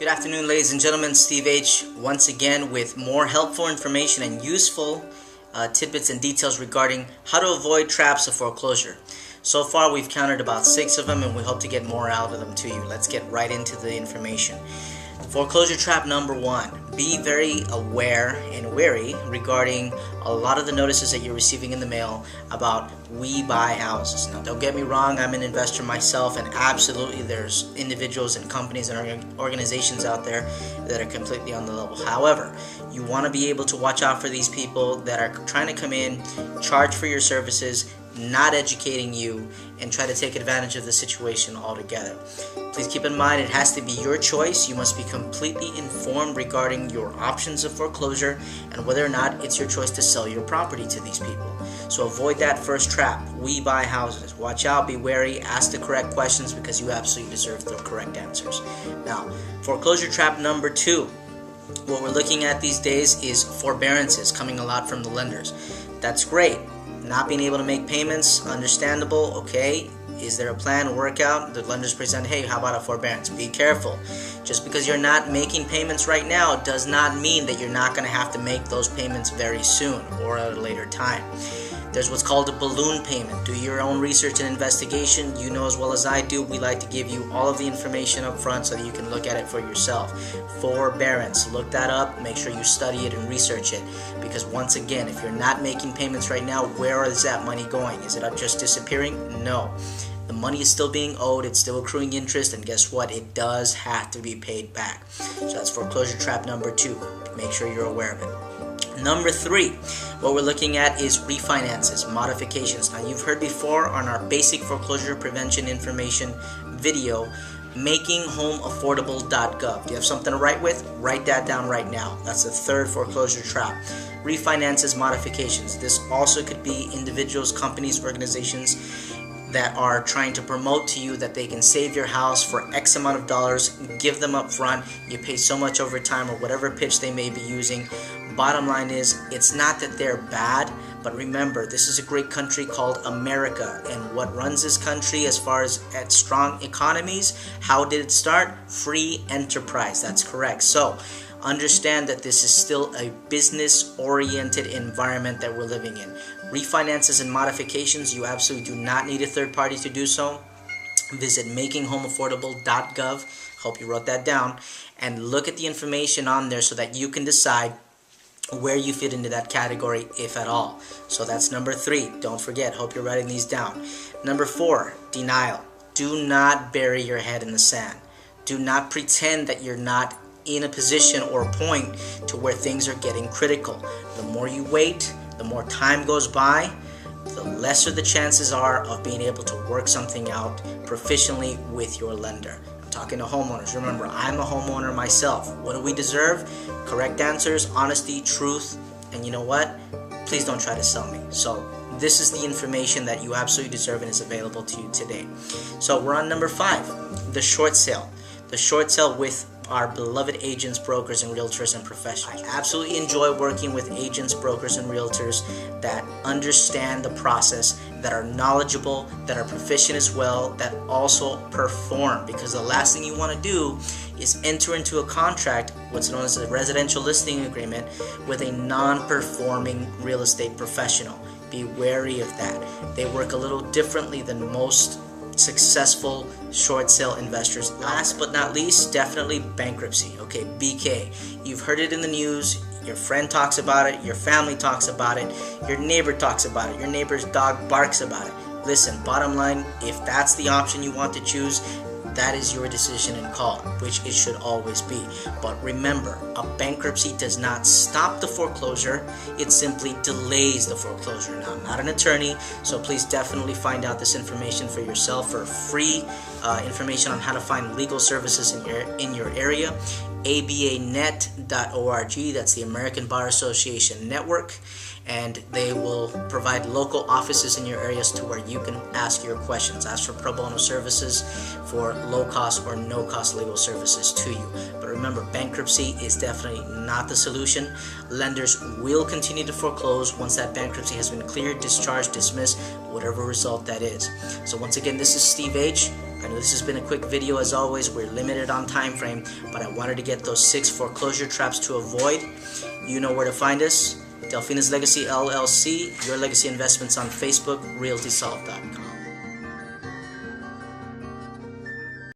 Good afternoon, ladies and gentlemen. Steve H. once again with more helpful information and useful tidbits and details regarding how to avoid traps of foreclosure. So far we've counted about 6 of them and we hope to get more out of them to you. Let's get right into the information. Foreclosure trap number 1. Be very aware and wary regarding a lot of the notices that you're receiving in the mail about we buy houses. Now don't get me wrong, I'm an investor myself, and absolutely there's individuals and companies and organizations out there that are completely on the level. However, you want to be able to watch out for these people that are trying to come in, charge for your services, not educating you, and try to take advantage of the situation altogether. Please keep in mind it has to be your choice. You must be completely informed regarding your options of foreclosure and whether or not it's your choice to sell your property to these people. So avoid that first trap. We buy houses. Watch out, be wary, ask the correct questions because you absolutely deserve the correct answers. Now, foreclosure trap number 2. What we're looking at these days is forbearances coming a lot from the lenders. That's great. Not being able to make payments, understandable, okay. Is there a plan, a workout? The lenders present, hey, how about a forbearance? Be careful. Just because you're not making payments right now does not mean that you're not going to have to make those payments very soon or at a later time. There's what's called a balloon payment. Do your own research and investigation. You know as well as I do, we like to give you all of the information up front so that you can look at it for yourself. Forbearance, look that up, make sure you study it and research it. Because once again, if you're not making payments right now, where is that money going? Is it just disappearing? No. The money is still being owed, it's still accruing interest, and guess what? It does have to be paid back. So that's foreclosure trap number 2. Make sure you're aware of it. Number 3, what we're looking at is refinances, modifications. Now you've heard before on our basic foreclosure prevention information video, makinghomeaffordable.gov. Do you have something to write with? Write that down right now. That's the 3rd foreclosure trap. Refinances, modifications. This also could be individuals, companies, organizations that are trying to promote to you that they can save your house for X amount of dollars, give them up front, you pay so much over time, or whatever pitch they may be using. Bottom line is, it's not that they're bad, but remember, this is a great country called America, and what runs this country as far as at strong economies, how did it start? Free enterprise, that's correct. So understand that this is still a business-oriented environment that we're living in. Refinances and modifications, you absolutely do not need a third party to do so. Visit makinghomeaffordable.gov, hope you wrote that down, and look at the information on there so that you can decide where you fit into that category, if at all. So that's number 3. Don't forget, hope you're writing these down. Number 4, denial. Do not bury your head in the sand. Do not pretend that you're not in a position or a point to where things are getting critical. The more you wait, the more time goes by, the lesser the chances are of being able to work something out proficiently with your lender. I'm talking to homeowners. Remember, I'm a homeowner myself. What do we deserve? Correct answers, honesty, truth, and you know what? Please don't try to sell me. So this is the information that you absolutely deserve and is available to you today. So we're on number 5, the short sale. The short sale with our beloved agents, brokers, and realtors and professionals. I absolutely enjoy working with agents, brokers, and realtors that understand the process, that are knowledgeable, that are proficient as well, that also perform. Because the last thing you want to do is enter into a contract, what's known as a residential listing agreement, with a non-performing real estate professional. Be wary of that. They work a little differently than most successful short sale investors. Last but not least, definitely bankruptcy. Okay, BK. You've heard it in the news. Your friend talks about it. Your family talks about it. Your neighbor talks about it. Your neighbor's dog barks about it. Listen, bottom line, if that's the option you want to choose, that is your decision and call, which it should always be. But remember, a bankruptcy does not stop the foreclosure, it simply delays the foreclosure. Now, I'm not an attorney, so please definitely find out this information for yourself for free information on how to find legal services in your area. ABAnet.org, that's the American Bar Association Network, and they will provide local offices in your areas to where you can ask your questions. Ask for pro bono services for low cost or no cost legal services to you. But remember, bankruptcy is definitely not the solution. Lenders will continue to foreclose once that bankruptcy has been cleared, discharged, dismissed, whatever result that is. So once again, this is Steve H. I know this has been a quick video as always. We're limited on time frame, but I wanted to get those 6 foreclosure traps to avoid. You know where to find us. Delfina's Legacy LLC, Your Legacy Investments on Facebook, realtysolve.com.